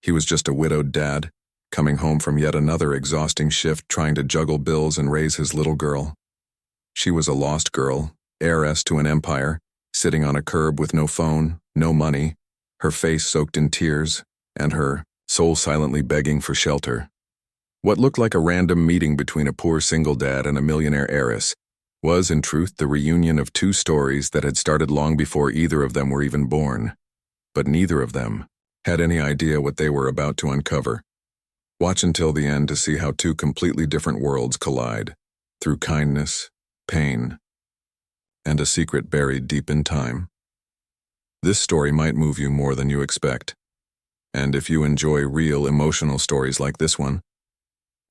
He was just a widowed dad, coming home from yet another exhausting shift trying to juggle bills and raise his little girl. She was a lost girl, heiress to an empire, sitting on a curb with no phone, no money, her face soaked in tears, and her soul silently begging for shelter. What looked like a random meeting between a poor single dad and a millionaire heiress was, in truth, the reunion of two stories that had started long before either of them were even born. But neither of them had any idea what they were about to uncover. Watch until the end to see how two completely different worlds collide, through kindness, pain, and a secret buried deep in time. This story might move you more than you expect. And if you enjoy real emotional stories like this one,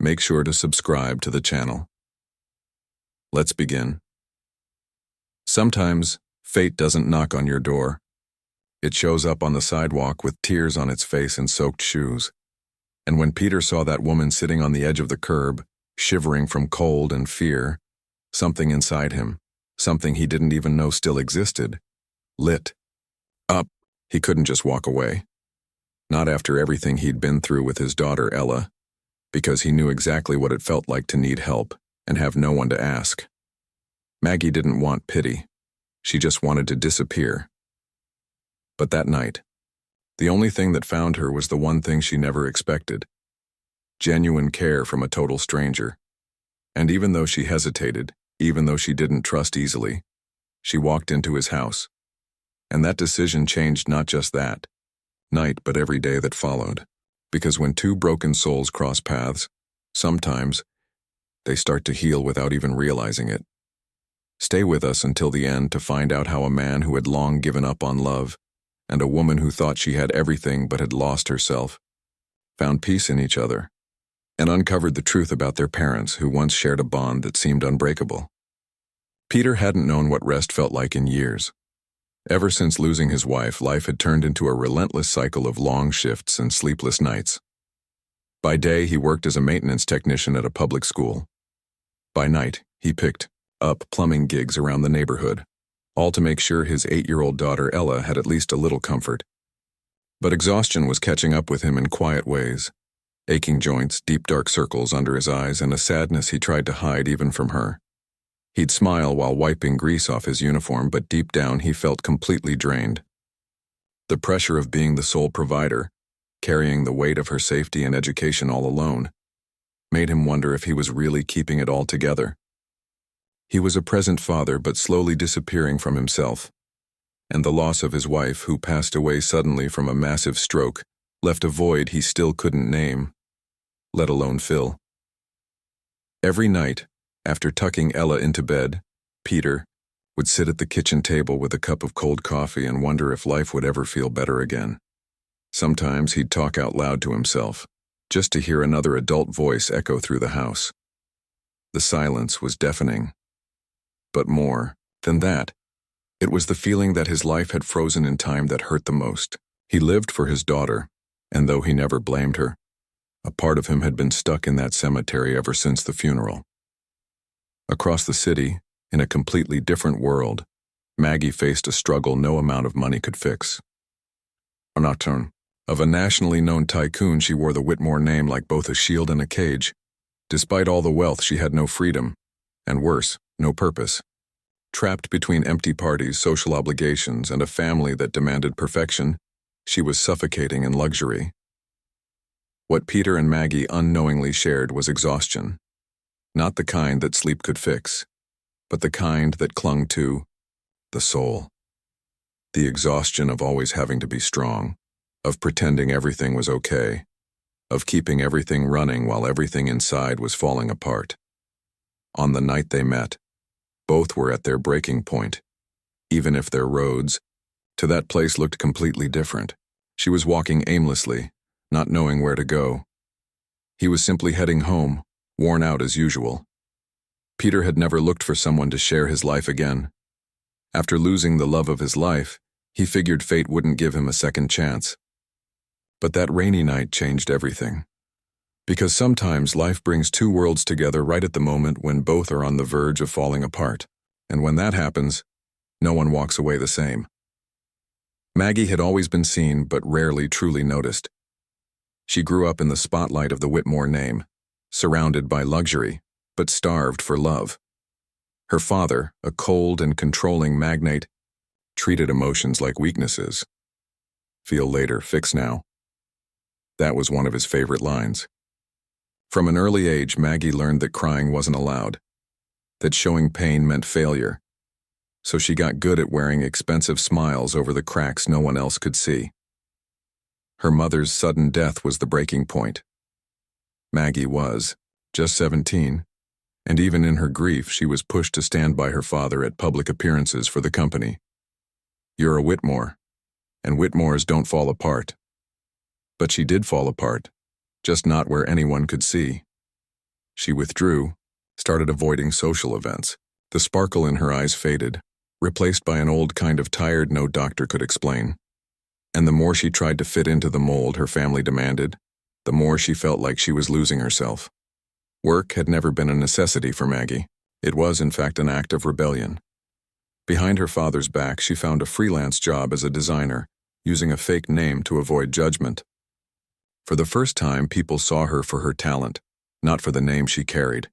make sure to subscribe to the channel. Let's begin. Sometimes, fate doesn't knock on your door. It shows up on the sidewalk with tears on its face and soaked shoes. And when Peter saw that woman sitting on the edge of the curb, shivering from cold and fear, something inside him, something he didn't even know still existed, lit up. He couldn't just walk away. Not after everything he'd been through with his daughter Ella, because he knew exactly what it felt like to need help and have no one to ask. Maggie didn't want pity. She just wanted to disappear. But that night, the only thing that found her was the one thing she never expected: genuine care from a total stranger. And even though she hesitated, even though she didn't trust easily, she walked into his house. And that decision changed not just that night, but every day that followed. Because when two broken souls cross paths, sometimes they start to heal without even realizing it. Stay with us until the end to find out how a man who had long given up on love and a woman who thought she had everything but had lost herself found peace in each other and uncovered the truth about their parents who once shared a bond that seemed unbreakable. Peter hadn't known what rest felt like in years. Ever since losing his wife, life had turned into a relentless cycle of long shifts and sleepless nights. By day, he worked as a maintenance technician at a public school. By night, he picked up plumbing gigs around the neighborhood, all to make sure his 8-year-old daughter Ella had at least a little comfort. But exhaustion was catching up with him in quiet ways: aching joints, deep dark circles under his eyes, and a sadness he tried to hide even from her. He'd smile while wiping grease off his uniform, but deep down he felt completely drained. The pressure of being the sole provider, carrying the weight of her safety and education all alone, made him wonder if he was really keeping it all together. He was a present father, but slowly disappearing from himself. And the loss of his wife, who passed away suddenly from a massive stroke, left a void he still couldn't name, let alone fill. Every night, after tucking Ella into bed, Peter would sit at the kitchen table with a cup of cold coffee and wonder if life would ever feel better again. Sometimes he'd talk out loud to himself, just to hear another adult voice echo through the house. The silence was deafening. But more than that, it was the feeling that his life had frozen in time that hurt the most. He lived for his daughter, and though he never blamed her, a part of him had been stuck in that cemetery ever since the funeral. Across the city, in a completely different world, Maggie faced a struggle no amount of money could fix. A nocturne. Of a nationally known tycoon, she wore the Whitmore name like both a shield and a cage. Despite all the wealth, she had no freedom, and worse, no purpose. Trapped between empty parties, social obligations, and a family that demanded perfection, she was suffocating in luxury. What Peter and Maggie unknowingly shared was exhaustion. Not the kind that sleep could fix, but the kind that clung to the soul. The exhaustion of always having to be strong, of pretending everything was okay, of keeping everything running while everything inside was falling apart. On the night they met, both were at their breaking point, even if their roads to that place looked completely different. She was walking aimlessly, not knowing where to go. He was simply heading home, worn out as usual. Peter had never looked for someone to share his life again. After losing the love of his life, he figured fate wouldn't give him a second chance. But that rainy night changed everything. Because sometimes life brings two worlds together right at the moment when both are on the verge of falling apart. And when that happens, no one walks away the same. Maggie had always been seen but rarely truly noticed. She grew up in the spotlight of the Whitmore name, surrounded by luxury, but starved for love. Her father, a cold and controlling magnate, treated emotions like weaknesses. Feel later, fix now. That was one of his favorite lines. From an early age, Maggie learned that crying wasn't allowed, that showing pain meant failure. So she got good at wearing expensive smiles over the cracks no one else could see. Her mother's sudden death was the breaking point. Maggie was just 17, and even in her grief, she was pushed to stand by her father at public appearances for the company. You're a Whitmore, and Whitmores don't fall apart. But she did fall apart, just not where anyone could see. She withdrew, started avoiding social events. The sparkle in her eyes faded, replaced by an old kind of tired no doctor could explain. And the more she tried to fit into the mold her family demanded, the more she felt like she was losing herself. Work had never been a necessity for Maggie. It was, in fact, an act of rebellion. Behind her father's back, she found a freelance job as a designer, using a fake name to avoid judgment. For the first time, people saw her for her talent, not for the name she carried.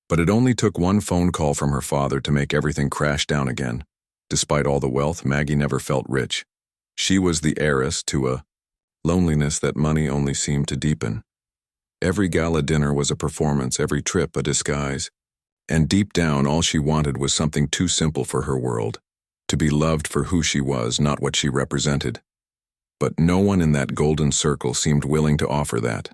But it only took one phone call from her father to make everything crash down again. Despite all the wealth, Maggie never felt rich. She was the heiress to a loneliness that money only seemed to deepen. Every gala dinner was a performance, every trip a disguise. And deep down, all she wanted was something too simple for her world. To be loved for who she was, not what she represented. But no one in that golden circle seemed willing to offer that.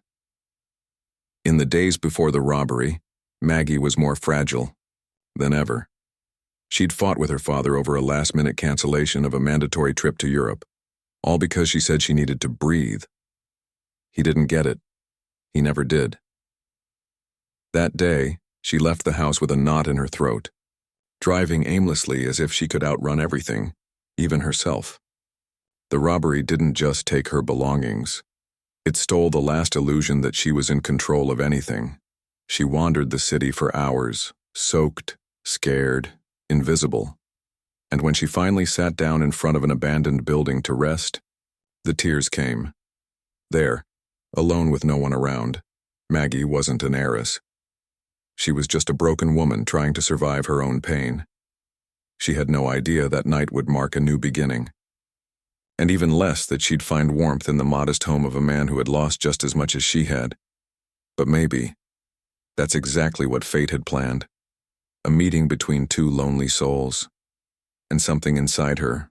In the days before the robbery, Maggie was more fragile than ever. She'd fought with her father over a last-minute cancellation of a mandatory trip to Europe, all because she said she needed to breathe. He didn't get it. He never did. That day, she left the house with a knot in her throat, driving aimlessly as if she could outrun everything, even herself. The robbery didn't just take her belongings. It stole the last illusion that she was in control of anything. She wandered the city for hours, soaked, scared, invisible. And when she finally sat down in front of an abandoned building to rest, the tears came. There, alone with no one around, Maggie wasn't an heiress. She was just a broken woman trying to survive her own pain. She had no idea that night would mark a new beginning. And even less that she'd find warmth in the modest home of a man who had lost just as much as she had. But maybe that's exactly what fate had planned. A meeting between two lonely souls. And something inside her,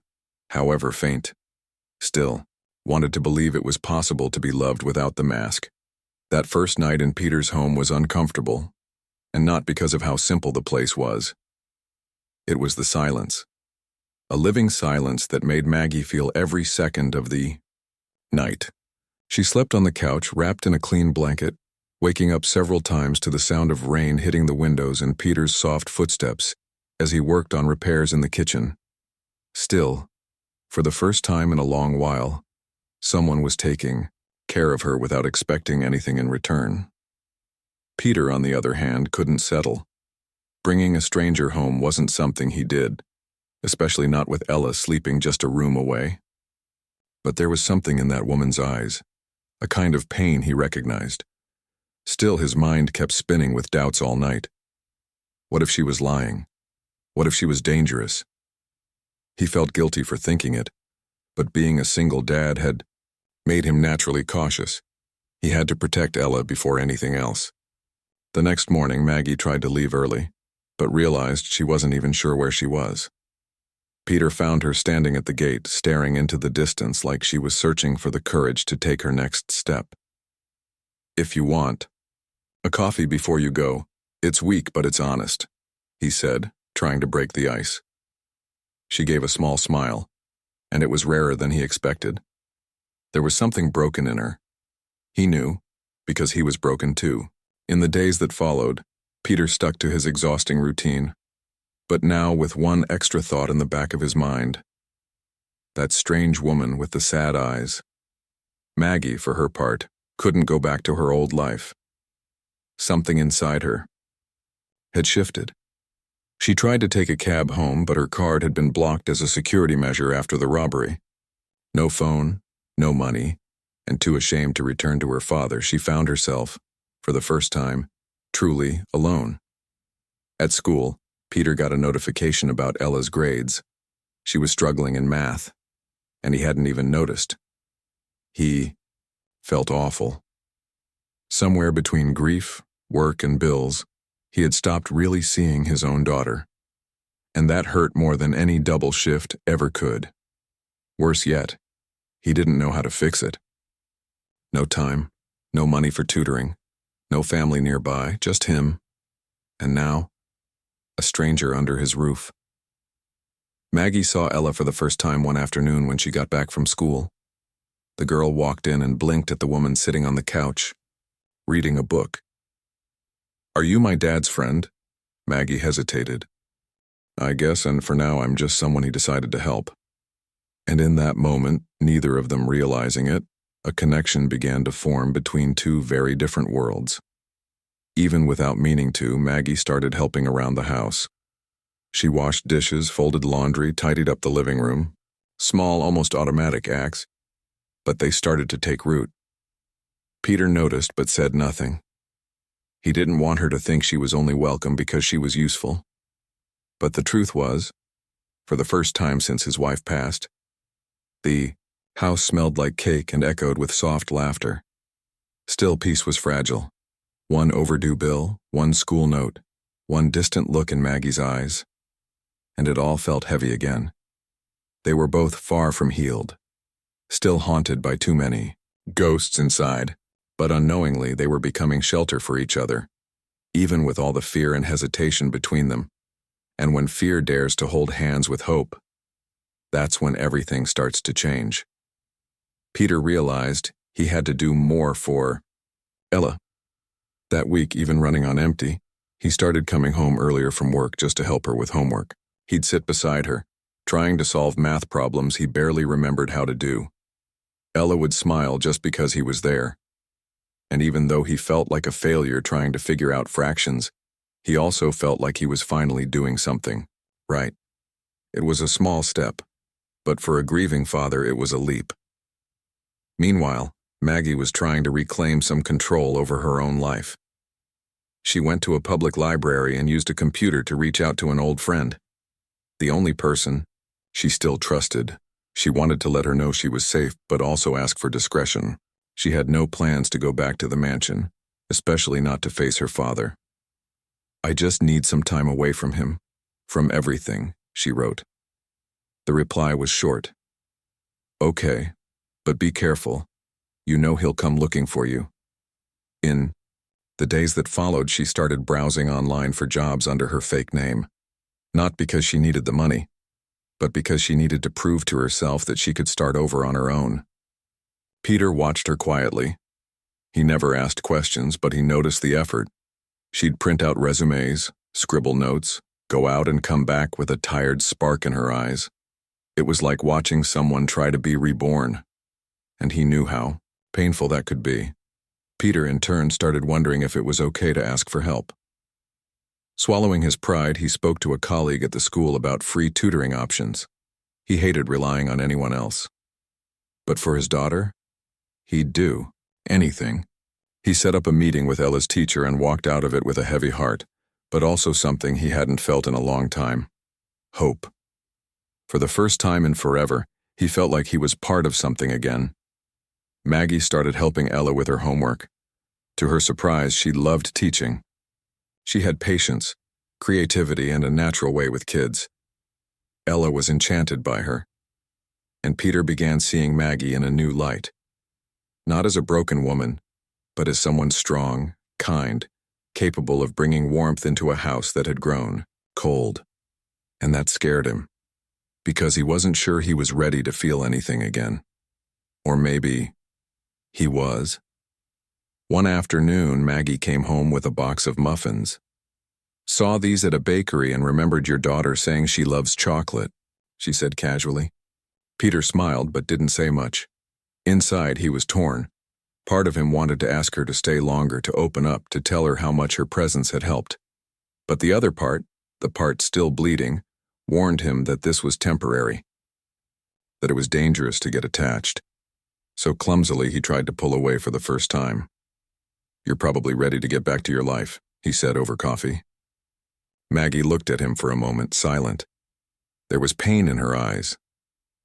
however faint, still wanted to believe it was possible to be loved without the mask. That first night in Peter's home was uncomfortable, and not because of how simple the place was. It was the silence. A living silence that made Maggie feel every second of the night. She slept on the couch, wrapped in a clean blanket, waking up several times to the sound of rain hitting the windows and Peter's soft footsteps as he worked on repairs in the kitchen. Still, for the first time in a long while, someone was taking care of her without expecting anything in return. Peter, on the other hand, couldn't settle. Bringing a stranger home wasn't something he did, especially not with Ella sleeping just a room away. But there was something in that woman's eyes, a kind of pain he recognized. Still, his mind kept spinning with doubts all night. What if she was lying? What if she was dangerous? He felt guilty for thinking it, but being a single dad had made him naturally cautious. He had to protect Ella before anything else. The next morning, Maggie tried to leave early, but realized she wasn't even sure where she was. Peter found her standing at the gate, staring into the distance like she was searching for the courage to take her next step. "If you want a coffee before you go, it's weak but it's honest," he said, trying to break the ice. She gave a small smile, and it was rarer than he expected. There was something broken in her. He knew, because he was broken too. In the days that followed, Peter stuck to his exhausting routine, but now with one extra thought in the back of his mind. That strange woman with the sad eyes. Maggie, for her part, couldn't go back to her old life. Something inside her had shifted. She tried to take a cab home, but her card had been blocked as a security measure after the robbery. No phone, no money, and too ashamed to return to her father, she found herself, for the first time, truly alone. At school, Peter got a notification about Ella's grades. She was struggling in math, and he hadn't even noticed. He felt awful. Somewhere between grief, work, and bills, he had stopped really seeing his own daughter. And that hurt more than any double shift ever could. Worse yet, he didn't know how to fix it. No time, no money for tutoring, no family nearby, just him. And now, a stranger under his roof. Maggie saw Ella for the first time one afternoon when she got back from school. The girl walked in and blinked at the woman sitting on the couch, reading a book. "Are you my dad's friend?" Maggie hesitated. "I guess, and for now I'm just someone he decided to help." And in that moment, neither of them realizing it, a connection began to form between two very different worlds. Even without meaning to, Maggie started helping around the house. She washed dishes, folded laundry, tidied up the living room. Small, almost automatic acts, but they started to take root. Peter noticed but said nothing. He didn't want her to think she was only welcome because she was useful. But the truth was, for the first time since his wife passed, the house smelled like cake and echoed with soft laughter. Still, peace was fragile. One overdue bill, one school note, one distant look in Maggie's eyes, and it all felt heavy again. They were both far from healed, still haunted by too many ghosts inside, but unknowingly they were becoming shelter for each other, even with all the fear and hesitation between them. And when fear dares to hold hands with hope, that's when everything starts to change. Peter realized he had to do more for Ella. That week, even running on empty, he started coming home earlier from work just to help her with homework. He'd sit beside her, trying to solve math problems he barely remembered how to do. Ella would smile just because he was there. And even though he felt like a failure trying to figure out fractions, he also felt like he was finally doing something right. It was a small step, but for a grieving father it was a leap. Meanwhile, Maggie was trying to reclaim some control over her own life. She went to a public library and used a computer to reach out to an old friend. The only person she still trusted. She wanted to let her know she was safe, but also ask for discretion. She had no plans to go back to the mansion, especially not to face her father. "I just need some time away from him, from everything," she wrote. The reply was short. "Okay, but be careful. You know he'll come looking for you." In the days that followed, she started browsing online for jobs under her fake name. Not because she needed the money, but because she needed to prove to herself that she could start over on her own. Peter watched her quietly. He never asked questions, but he noticed the effort. She'd print out resumes, scribble notes, go out and come back with a tired spark in her eyes. It was like watching someone try to be reborn. And he knew how painful that could be. Peter, in turn, started wondering if it was okay to ask for help. Swallowing his pride, he spoke to a colleague at the school about free tutoring options. He hated relying on anyone else. But for his daughter, he'd do anything. He set up a meeting with Ella's teacher and walked out of it with a heavy heart, but also something he hadn't felt in a long time: hope. For the first time in forever, he felt like he was part of something again. Maggie started helping Ella with her homework. To her surprise, she loved teaching. She had patience, creativity, and a natural way with kids. Ella was enchanted by her. And Peter began seeing Maggie in a new light. Not as a broken woman, but as someone strong, kind, capable of bringing warmth into a house that had grown cold. And that scared him, because he wasn't sure he was ready to feel anything again. Or maybe he was. One afternoon, Maggie came home with a box of muffins. "Saw these at a bakery and remembered your daughter saying she loves chocolate," she said casually. Peter smiled but didn't say much. Inside, he was torn. Part of him wanted to ask her to stay longer, to open up, to tell her how much her presence had helped. But the other part, the part still bleeding, warned him that this was temporary, that it was dangerous to get attached. so clumsily he tried to pull away for the first time. "You're probably ready to get back to your life," he said over coffee. Maggie looked at him for a moment, silent. There was pain in her eyes,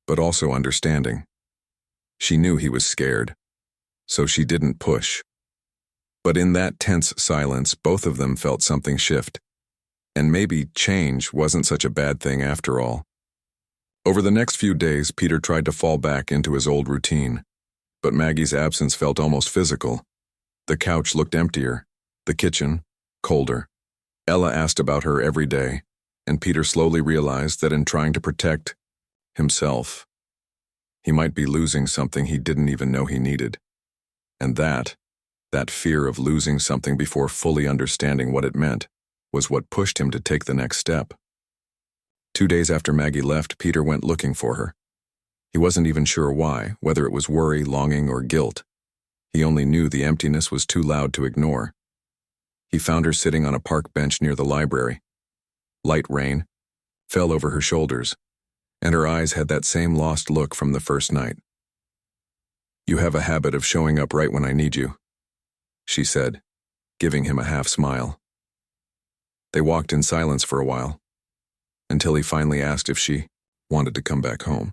but also understanding. She knew he was scared, so she didn't push. But in that tense silence, both of them felt something shift. And maybe change wasn't such a bad thing after all. Over the next few days, Peter tried to fall back into his old routine, but Maggie's absence felt almost physical. The couch looked emptier, the kitchen colder. Ella asked about her every day, and Peter slowly realized that in trying to protect himself, he might be losing something he didn't even know he needed. And that fear of losing something before fully understanding what it meant, was what pushed him to take the next step. 2 days after Maggie left, Peter went looking for her. He wasn't even sure why, whether it was worry, longing, or guilt. He only knew the emptiness was too loud to ignore. He found her sitting on a park bench near the library. Light rain fell over her shoulders, and her eyes had that same lost look from the first night. "You have a habit of showing up right when I need you," she said, giving him a half smile. They walked in silence for a while, until he finally asked if she wanted to come back home.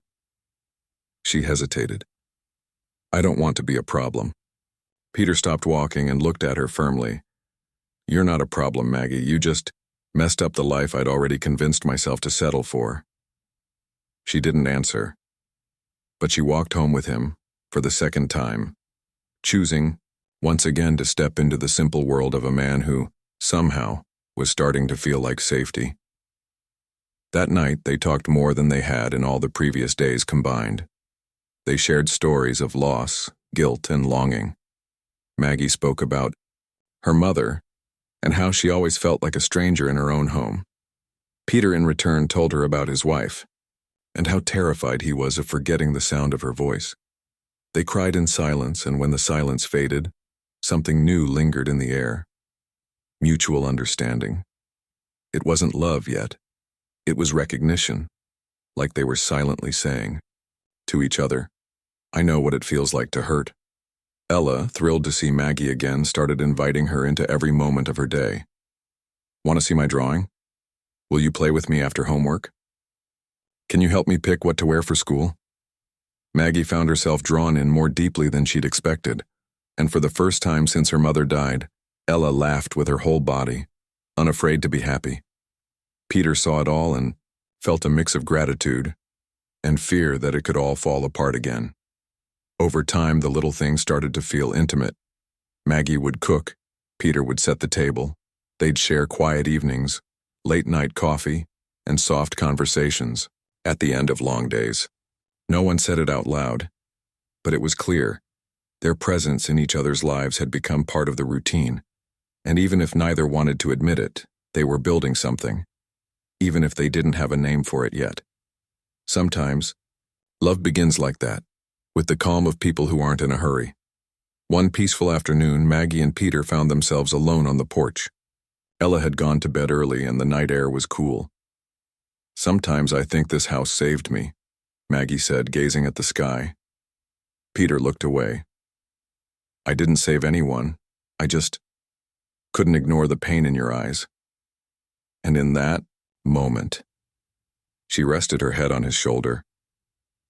She hesitated. "I don't want to be a problem." Peter stopped walking and looked at her firmly. "You're not a problem, Maggie. You just messed up the life I'd already convinced myself to settle for." She didn't answer, but she walked home with him for the second time, choosing once again to step into the simple world of a man who, somehow, was starting to feel like safety. That night, they talked more than they had in all the previous days combined. They shared stories of loss, guilt, and longing. Maggie spoke about her mother and how she always felt like a stranger in her own home. Peter, in return, told her about his wife and how terrified he was of forgetting the sound of her voice. They cried in silence, and when the silence faded, something new lingered in the air. Mutual understanding. It wasn't love yet. It was recognition, like they were silently saying to each other, "I know what it feels like to hurt." Ella, thrilled to see Maggie again, started inviting her into every moment of her day. "Want to see my drawing? Will you play with me after homework? Can you help me pick what to wear for school?" Maggie found herself drawn in more deeply than she'd expected, and for the first time since her mother died, Ella laughed with her whole body, unafraid to be happy. Peter saw it all and felt a mix of gratitude and fear that it could all fall apart again. Over time, the little things started to feel intimate. Maggie would cook, Peter would set the table. They'd share quiet evenings, late-night coffee, and soft conversations at the end of long days. No one said it out loud, but it was clear. Their presence in each other's lives had become part of the routine, and even if neither wanted to admit it, they were building something, even if they didn't have a name for it yet. Sometimes, love begins like that, with the calm of people who aren't in a hurry. One peaceful afternoon, Maggie and Peter found themselves alone on the porch. Ella had gone to bed early and the night air was cool. "Sometimes I think this house saved me," Maggie said, gazing at the sky. Peter looked away. "I didn't save anyone. I just couldn't ignore the pain in your eyes." And in that moment, she rested her head on his shoulder,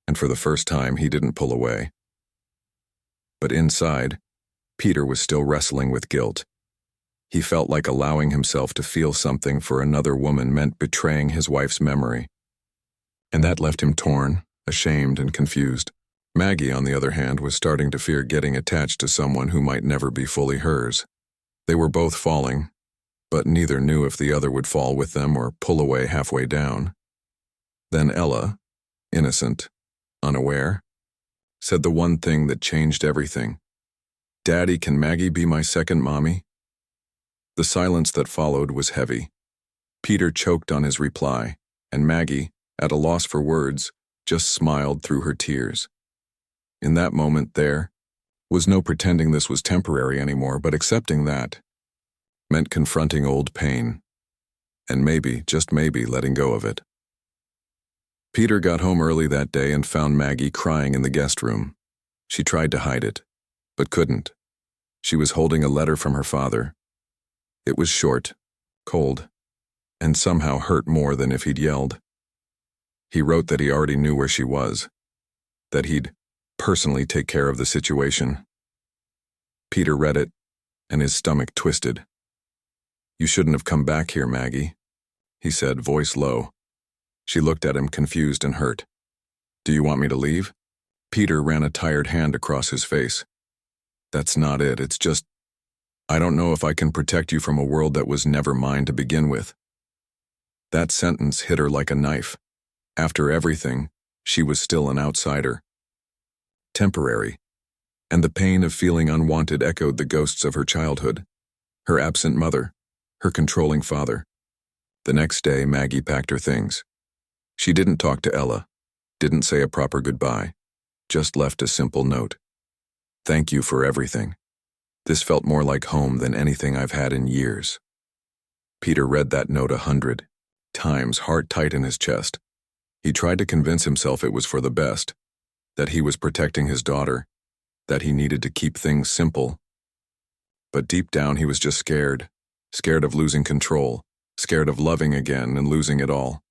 and for the first time he didn't pull away. But inside, Peter was still wrestling with guilt. He felt like allowing himself to feel something for another woman meant betraying his wife's memory. And that left him torn, ashamed, and confused. Maggie, on the other hand, was starting to fear getting attached to someone who might never be fully hers. They were both falling, but neither knew if the other would fall with them or pull away halfway down. Then Ella, innocent, unaware, said the one thing that changed everything. "Daddy, can Maggie be my second mommy?" The silence that followed was heavy. Peter choked on his reply, and Maggie, at a loss for words, just smiled through her tears. In that moment, there was no pretending this was temporary anymore, but accepting that meant confronting old pain, and maybe, just maybe, letting go of it. Peter got home early that day and found Maggie crying in the guest room. She tried to hide it, but couldn't. She was holding a letter from her father. It was short, cold, and somehow hurt more than if he'd yelled. He wrote that he already knew where she was, that he'd personally take care of the situation. Peter read it, and his stomach twisted. "You shouldn't have come back here, Maggie," he said, voice low. She looked at him, confused and hurt. "Do you want me to leave?" Peter ran a tired hand across his face. "That's not it. It's just, I don't know if I can protect you from a world that was never mine to begin with." That sentence hit her like a knife. After everything, she was still an outsider. Temporary. And the pain of feeling unwanted echoed the ghosts of her childhood. Her absent mother, her controlling father. The next day, Maggie packed her things. She didn't talk to Ella, didn't say a proper goodbye, just left a simple note. "Thank you for everything. This felt more like home than anything I've had in years." Peter read that note 100 times, heart tight in his chest. He tried to convince himself it was for the best, that he was protecting his daughter, that he needed to keep things simple. But deep down he was just scared, scared of losing control, scared of loving again and losing it all.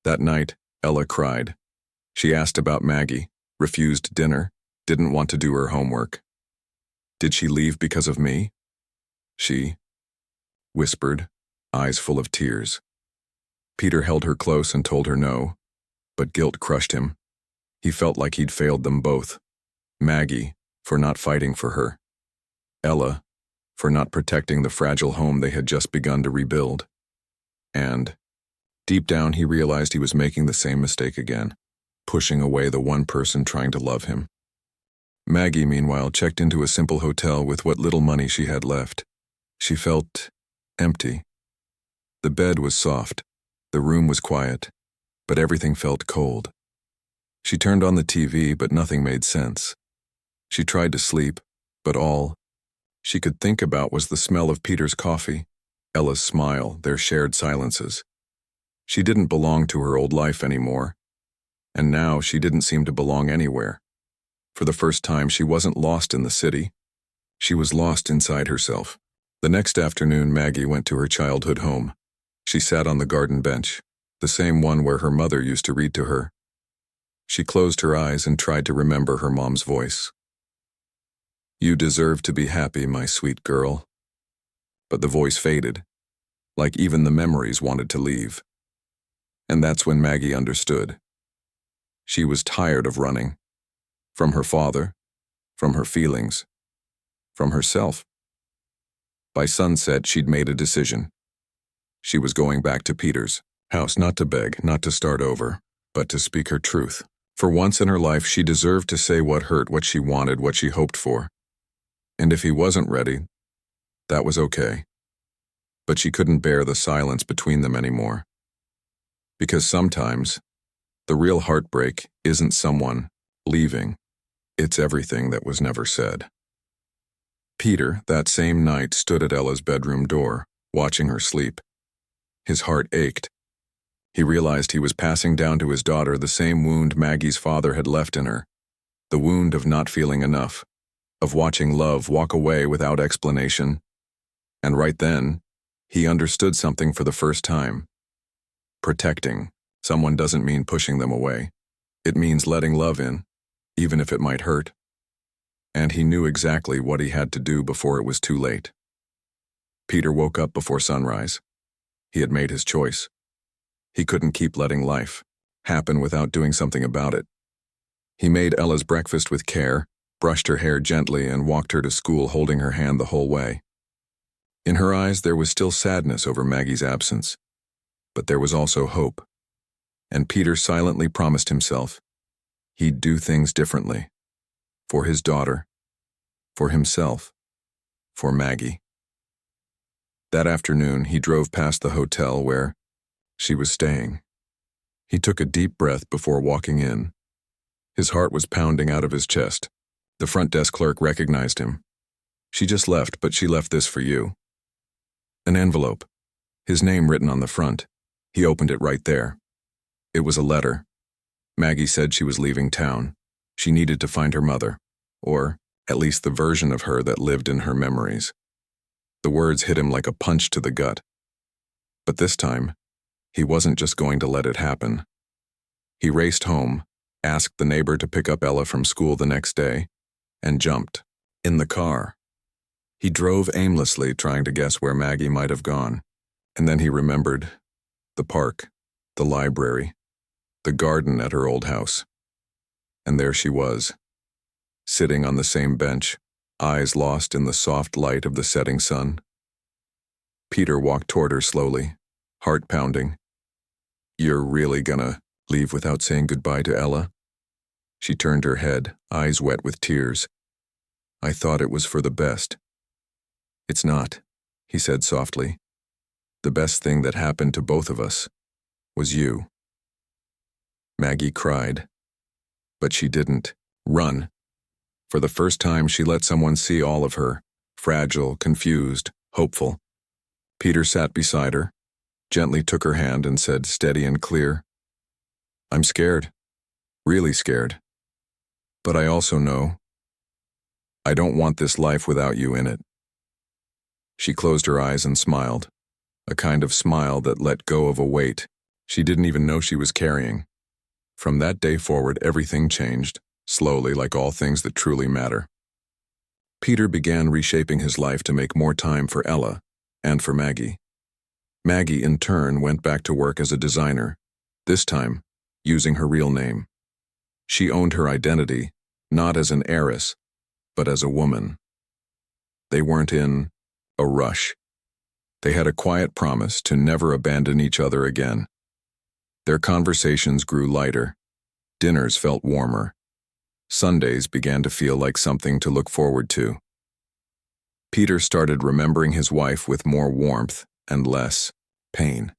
That night, Ella cried. She asked about Maggie, refused dinner, didn't want to do her homework. "Did she leave because of me?" She whispered, eyes full of tears. Peter held her close and told her no, but guilt crushed him. He felt like he'd failed them both. Maggie, for not fighting for her. Ella, for not protecting the fragile home they had just begun to rebuild. And, deep down, he realized he was making the same mistake again, pushing away the one person trying to love him. Maggie, meanwhile, checked into a simple hotel with what little money she had left. She felt empty. The bed was soft, the room was quiet, but everything felt cold. She turned on the TV, but nothing made sense. She tried to sleep, but all she could think about was the smell of Peter's coffee, Ella's smile, their shared silences. She didn't belong to her old life anymore, and now she didn't seem to belong anywhere. For the first time, she wasn't lost in the city. She was lost inside herself. The next afternoon, Maggie went to her childhood home. She sat on the garden bench, the same one where her mother used to read to her. She closed her eyes and tried to remember her mom's voice. "You deserve to be happy, my sweet girl." But the voice faded, like even the memories wanted to leave. And that's when Maggie understood. She was tired of running. From her father, from her feelings, from herself. By sunset, she'd made a decision. She was going back to Peter's house, not to beg, not to start over, but to speak her truth. For once in her life, she deserved to say what hurt, what she wanted, what she hoped for. And if he wasn't ready, that was okay. But she couldn't bear the silence between them anymore. Because sometimes, the real heartbreak isn't someone leaving. It's everything that was never said. Peter, that same night, stood at Ella's bedroom door, watching her sleep. His heart ached. He realized he was passing down to his daughter the same wound Maggie's father had left in her, the wound of not feeling enough, of watching love walk away without explanation. And right then, he understood something for the first time. Protecting someone doesn't mean pushing them away. It means letting love in, even if it might hurt. And he knew exactly what he had to do before it was too late. Peter woke up before sunrise. He had made his choice. He couldn't keep letting life happen without doing something about it. He made Ella's breakfast with care, brushed her hair gently, and walked her to school, holding her hand the whole way. In her eyes, there was still sadness over Maggie's absence, but there was also hope. And Peter silently promised himself he'd do things differently. For his daughter, for himself, for Maggie. That afternoon, he drove past the hotel where she was staying. He took a deep breath before walking in. His heart was pounding out of his chest. The front desk clerk recognized him. "She just left, but she left this for you." An envelope, his name written on the front. He opened it right there. It was a letter. Maggie said she was leaving town. She needed to find her mother. or at least the version of her that lived in her memories. The words hit him like a punch to the gut. But this time, he wasn't just going to let it happen. He raced home, asked the neighbor to pick up Ella from school the next day, and jumped in the car. He drove aimlessly, trying to guess where Maggie might have gone. And then he remembered the park, the library, the garden at her old house. And there she was, sitting on the same bench, eyes lost in the soft light of the setting sun. Peter walked toward her slowly, heart pounding. "You're really gonna leave without saying goodbye to Ella?" She turned her head, eyes wet with tears. "I thought it was for the best." "It's not," he said softly. "The best thing that happened to both of us was you." Maggie cried, but she didn't run. For the first time, she let someone see all of her, fragile, confused, hopeful. Peter sat beside her, gently took her hand and said, steady and clear, "I'm scared, really scared. But I also know I don't want this life without you in it." She closed her eyes and smiled, a kind of smile that let go of a weight she didn't even know she was carrying. From that day forward, everything changed, slowly, like all things that truly matter. Peter began reshaping his life to make more time for Ella and for Maggie. Maggie, in turn, went back to work as a designer, this time using her real name. She owned her identity, not as an heiress, but as a woman. They weren't in a rush. They had a quiet promise to never abandon each other again. Their conversations grew lighter. Dinners felt warmer. Sundays began to feel like something to look forward to. Peter started remembering his wife with more warmth and less pain.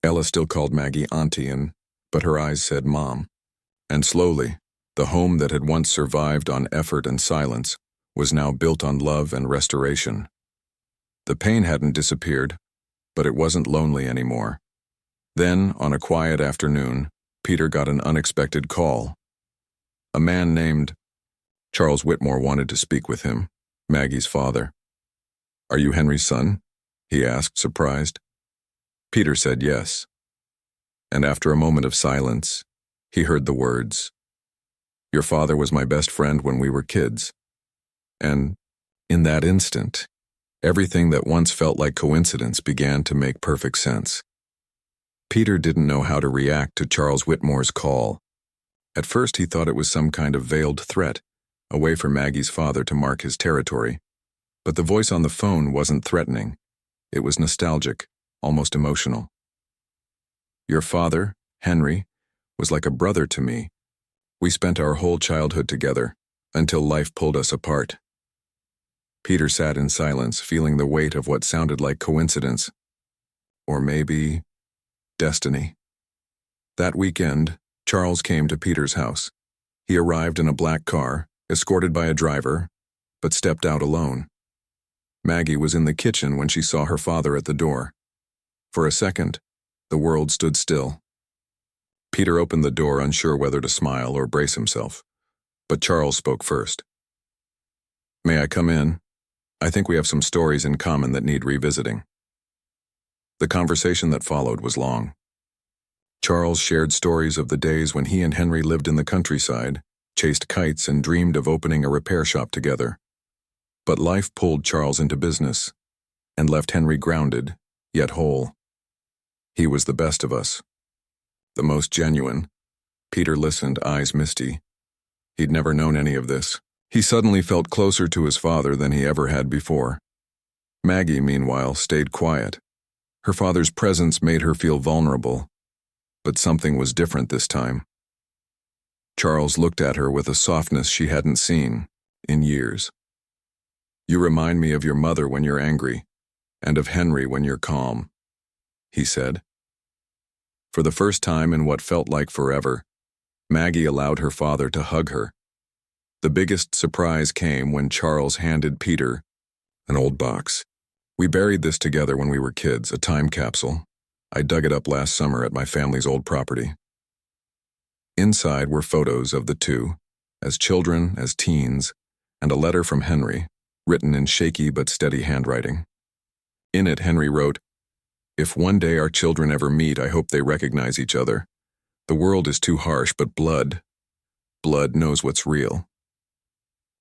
Ella still called Maggie Auntie, but her eyes said Mom. And slowly, the home that had once survived on effort and silence was now built on love and restoration. The pain hadn't disappeared, but it wasn't lonely anymore. Then, on a quiet afternoon, Peter got an unexpected call. A man named Charles Whitmore wanted to speak with him, Maggie's father. "Are you Henry's son?" he asked, surprised. Peter said yes. And after a moment of silence, he heard the words, "Your father was my best friend when we were kids." And in that instant, everything that once felt like coincidence began to make perfect sense. Peter didn't know how to react to Charles Whitmore's call. At first, he thought it was some kind of veiled threat, a way for Maggie's father to mark his territory. But the voice on the phone wasn't threatening. It was nostalgic, almost emotional. "Your father, Henry, was like a brother to me. We spent our whole childhood together, until life pulled us apart." Peter sat in silence, feeling the weight of what sounded like coincidence. Or maybe destiny. That weekend, Charles came to Peter's house. He arrived in a black car, escorted by a driver, but stepped out alone. Maggie was in the kitchen when she saw her father at the door. For a second, the world stood still. Peter opened the door, unsure whether to smile or brace himself, but Charles spoke first. "May I come in? I think we have some stories in common that need revisiting." The conversation that followed was long. Charles shared stories of the days when he and Henry lived in the countryside, chased kites, and dreamed of opening a repair shop together. But life pulled Charles into business and left Henry grounded, yet whole. He was the best of us, the most genuine. Peter listened, eyes misty. He'd never known any of this. He suddenly felt closer to his father than he ever had before. Maggie, meanwhile, stayed quiet. Her father's presence made her feel vulnerable, but something was different this time. Charles looked at her with a softness she hadn't seen in years. "You remind me of your mother when you're angry, and of Henry when you're calm," he said. For the first time in what felt like forever, Maggie allowed her father to hug her. The biggest surprise came when Charles handed Peter an old box. "We buried this together when we were kids, a time capsule. I dug it up last summer at my family's old property." Inside were photos of the two, as children, as teens, and a letter from Henry, written in shaky but steady handwriting. In it, Henry wrote, "If one day our children ever meet, I hope they recognize each other. The world is too harsh, but blood knows what's real."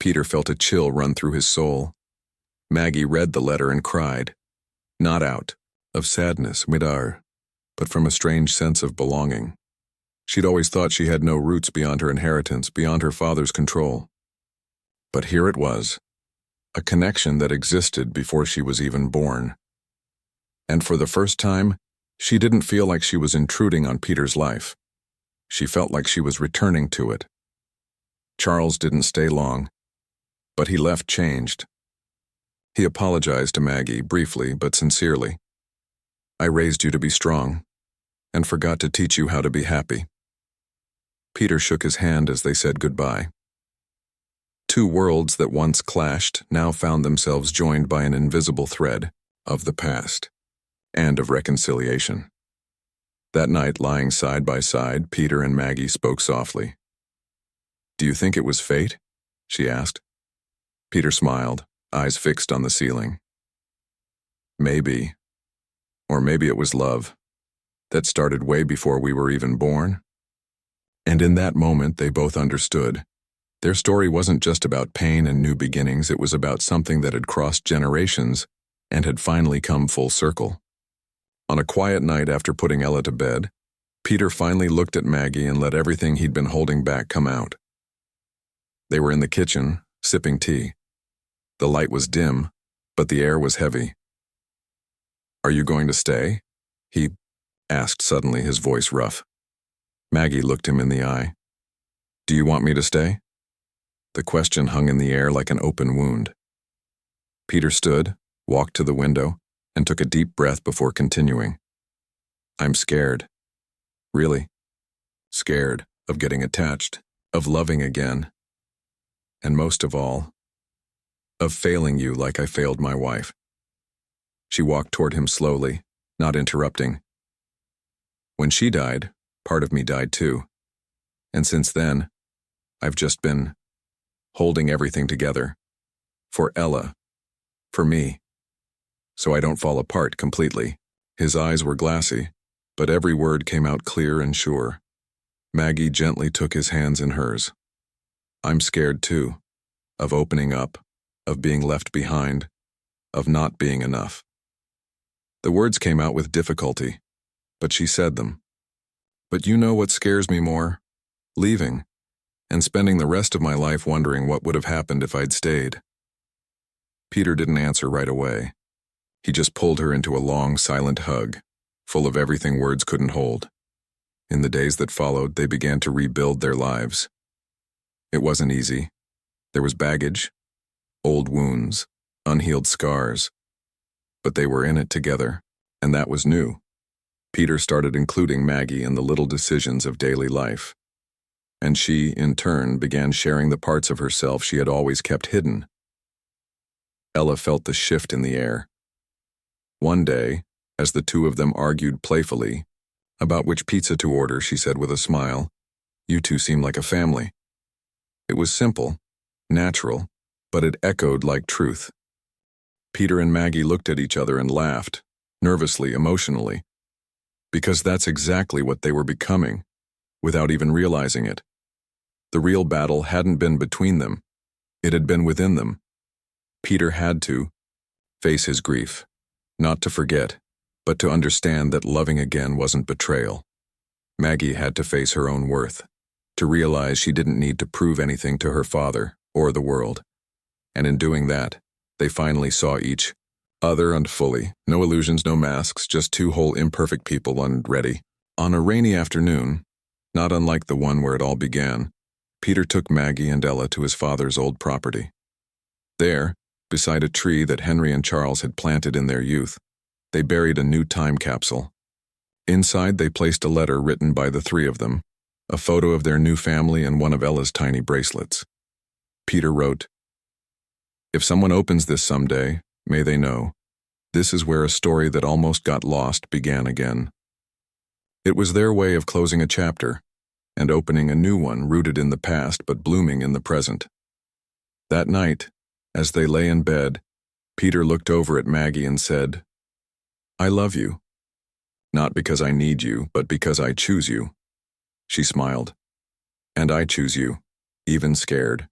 Peter felt a chill run through his soul. Maggie read the letter and cried, not out of sadness, midar, but from a strange sense of belonging. She'd always thought she had no roots beyond her inheritance, beyond her father's control. But here it was, a connection that existed before she was even born. And for the first time, she didn't feel like she was intruding on Peter's life. She felt like she was returning to it. Charles didn't stay long, but he left changed. He apologized to Maggie, briefly but sincerely. "I raised you to be strong, and forgot to teach you how to be happy." Peter shook his hand as they said goodbye. Two worlds that once clashed now found themselves joined by an invisible thread of the past and of reconciliation. That night, lying side by side, Peter and Maggie spoke softly. "Do you think it was fate?" she asked. Peter smiled, eyes fixed on the ceiling. "Maybe. Or maybe it was love. That started way before we were even born." And in that moment, they both understood. Their story wasn't just about pain and new beginnings, it was about something that had crossed generations and had finally come full circle. On a quiet night after putting Ella to bed, Peter finally looked at Maggie and let everything he'd been holding back come out. They were in the kitchen, sipping tea. The light was dim, but the air was heavy. "Are you going to stay?" he asked suddenly, his voice rough. Maggie looked him in the eye. "Do you want me to stay?" The question hung in the air like an open wound. Peter stood, walked to the window, and took a deep breath before continuing. "I'm scared. Really. Scared of getting attached, of loving again, and most of all, of failing you like I failed my wife." She walked toward him slowly, not interrupting. "When she died, part of me died too. And since then, I've just been holding everything together. For Ella. For me. So I don't fall apart completely." His eyes were glassy, but every word came out clear and sure. Maggie gently took his hands in hers. "I'm scared too. Of opening up. Of being left behind. Of not being enough." The words came out with difficulty, but she said them. "But you know what scares me more? Leaving, and spending the rest of my life wondering what would have happened if I'd stayed." Peter didn't answer right away. He just pulled her into a long, silent hug, full of everything words couldn't hold. In the days that followed, they began to rebuild their lives. It wasn't easy. There was baggage, old wounds, unhealed scars. But they were in it together, and that was new. Peter started including Maggie in the little decisions of daily life. And she, in turn, began sharing the parts of herself she had always kept hidden. Ella felt the shift in the air. One day, as the two of them argued playfully about which pizza to order, she said with a smile, "You two seem like a family." It was simple, natural, but it echoed like truth. Peter and Maggie looked at each other and laughed, nervously, emotionally, because that's exactly what they were becoming, without even realizing it. The real battle hadn't been between them. It had been within them. Peter had to face his grief, not to forget, but to understand that loving again wasn't betrayal. Maggie had to face her own worth, to realize she didn't need to prove anything to her father or the world. And in doing that, they finally saw each other and fully. No illusions, no masks, just two whole imperfect people and ready. On a rainy afternoon, not unlike the one where it all began, Peter took Maggie and Ella to his father's old property. There, beside a tree that Henry and Charles had planted in their youth, they buried a new time capsule. Inside, they placed a letter written by the three of them, a photo of their new family and one of Ella's tiny bracelets. Peter wrote, "If someone opens this someday, may they know, this is where a story that almost got lost began again." It was their way of closing a chapter and opening a new one rooted in the past but blooming in the present. That night, as they lay in bed, Peter looked over at Maggie and said, "I love you. Not because I need you, but because I choose you." She smiled. "And I choose you, even scared,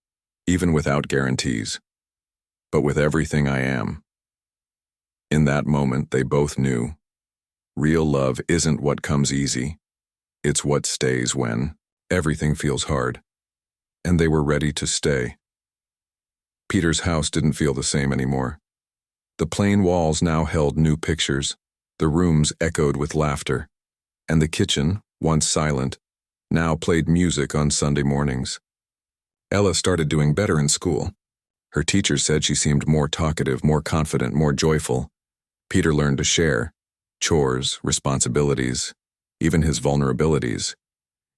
even without guarantees, but with everything I am." In that moment, they both knew. Real love isn't what comes easy. It's what stays when everything feels hard. And they were ready to stay. Peter's house didn't feel the same anymore. The plain walls now held new pictures, the rooms echoed with laughter, and the kitchen, once silent, now played music on Sunday mornings. Ella started doing better in school. Her teacher said she seemed more talkative, more confident, more joyful. Peter learned to share chores, responsibilities, even his vulnerabilities.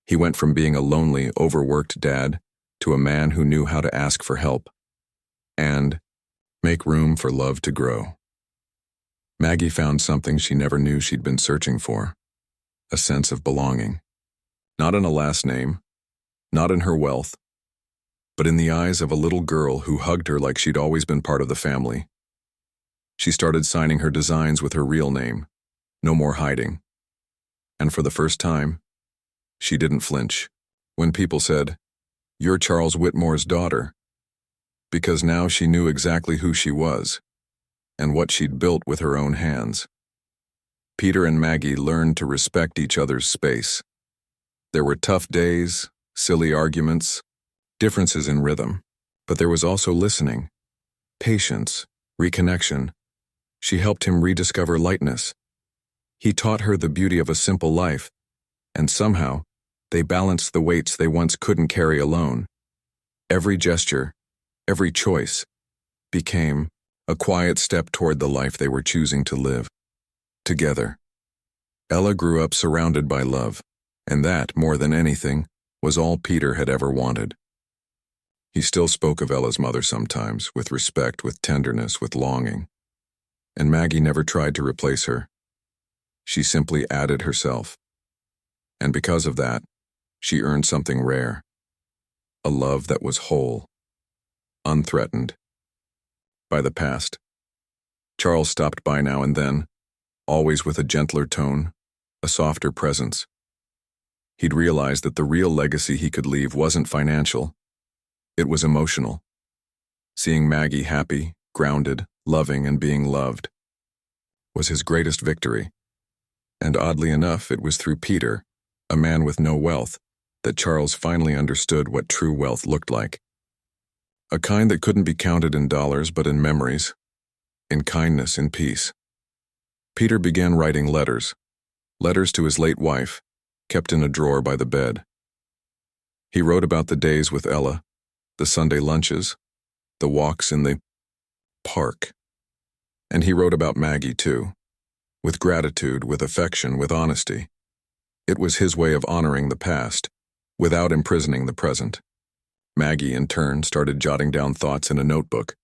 He went from being a lonely, overworked dad to a man who knew how to ask for help and make room for love to grow. Maggie found something she never knew she'd been searching for, a sense of belonging. Not in a last name, not in her wealth, but in the eyes of a little girl who hugged her like she'd always been part of the family. She started signing her designs with her real name, no more hiding. And for the first time, she didn't flinch when people said, "You're Charles Whitmore's daughter," because now she knew exactly who she was and what she'd built with her own hands. Peter and Maggie learned to respect each other's space. There were tough days, silly arguments, differences in rhythm, but there was also listening, patience, reconnection. She helped him rediscover lightness. He taught her the beauty of a simple life, and somehow, they balanced the weights they once couldn't carry alone. Every gesture, every choice, became a quiet step toward the life they were choosing to live together. Ella grew up surrounded by love, and that, more than anything, was all Peter had ever wanted. He still spoke of Ella's mother sometimes, with respect, with tenderness, with longing. And Maggie never tried to replace her. She simply added herself. And because of that, she earned something rare. A love that was whole, unthreatened by the past. Charles stopped by now and then, always with a gentler tone, a softer presence. He'd realized that the real legacy he could leave wasn't financial. It was emotional. Seeing Maggie happy, grounded, loving, and being loved was his greatest victory. And oddly enough, it was through Peter, a man with no wealth, that Charles finally understood what true wealth looked like. A kind that couldn't be counted in dollars but in memories, in kindness, in peace. Peter began writing letters to his late wife, kept in a drawer by the bed. He wrote about the days with Ella, the Sunday lunches, the walks in the park. And he wrote about Maggie too, with gratitude, with affection, with honesty. It was his way of honoring the past, without imprisoning the present. Maggie, in turn, started jotting down thoughts in a notebook.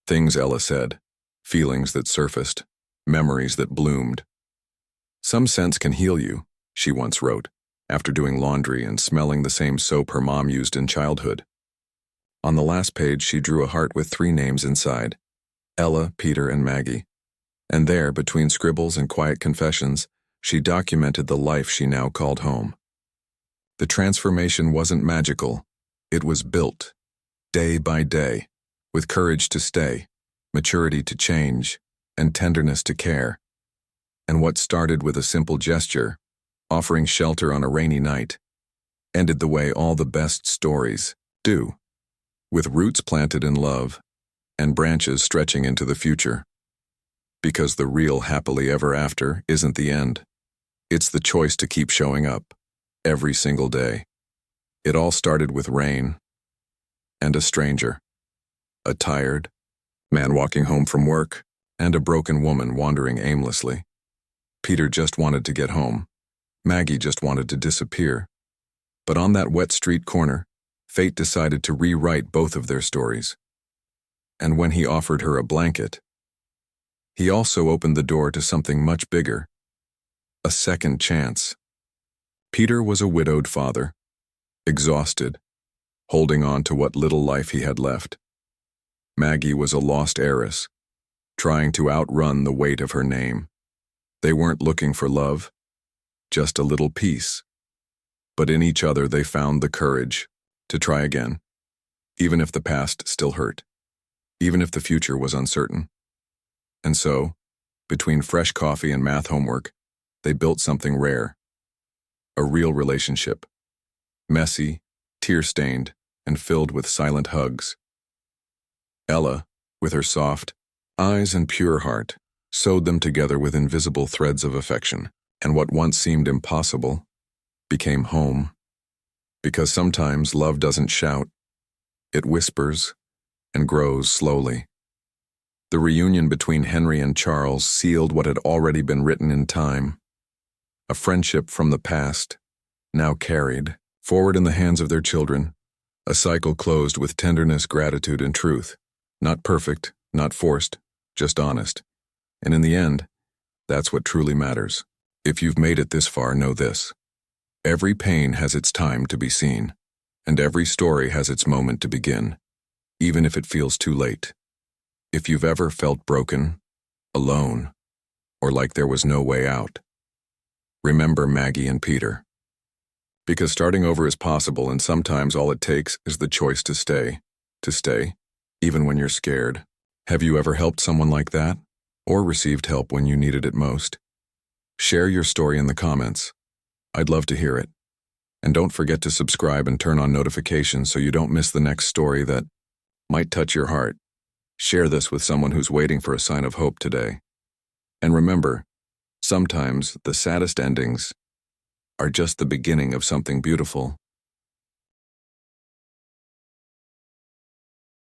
Things Ella said, feelings that surfaced, memories that bloomed. "Some scents can heal you," she once wrote, after doing laundry and smelling the same soap her mom used in childhood. On the last page, she drew a heart with 3 names inside: Ella, Peter, and Maggie. And there, between scribbles and quiet confessions, she documented the life she now called home. The transformation wasn't magical. It was built, day by day, with courage to stay, maturity to change, and tenderness to care. And what started with a simple gesture, offering shelter on a rainy night, ended the way all the best stories do, with roots planted in love and branches stretching into the future. Because the real happily ever after isn't the end. It's the choice to keep showing up, every single day. It all started with rain and a stranger, a tired man walking home from work, and a broken woman wandering aimlessly. Peter just wanted to get home. Maggie just wanted to disappear. But on that wet street corner, fate decided to rewrite both of their stories. And when he offered her a blanket, he also opened the door to something much bigger, a second chance. Peter was a widowed father, exhausted, holding on to what little life he had left. Maggie was a lost heiress, trying to outrun the weight of her name. They weren't looking for love, just a little peace. But in each other they found the courage to try again, even if the past still hurt, even if the future was uncertain. And so, between fresh coffee and math homework, they built something rare. A real relationship. Messy, tear-stained, and filled with silent hugs. Ella, with her soft eyes and pure heart, sewed them together with invisible threads of affection, and what once seemed impossible became home. Because sometimes love doesn't shout, it whispers and grows slowly. The reunion between Henry and Charles sealed what had already been written in time. A friendship from the past, now carried forward in the hands of their children, a cycle closed with tenderness, gratitude, and truth. Not perfect, not forced, just honest. And in the end, that's what truly matters. If you've made it this far, know this. Every pain has its time to be seen, and every story has its moment to begin, even if it feels too late. If you've ever felt broken, alone, or like there was no way out, remember Maggie and Peter. Because starting over is possible, and sometimes all it takes is the choice to stay, even when you're scared. Have you ever helped someone like that, or received help when you needed it most? Share your story in the comments. I'd love to hear it. And don't forget to subscribe and turn on notifications so you don't miss the next story that might touch your heart. Share this with someone who's waiting for a sign of hope today. And remember, sometimes the saddest endings are just the beginning of something beautiful.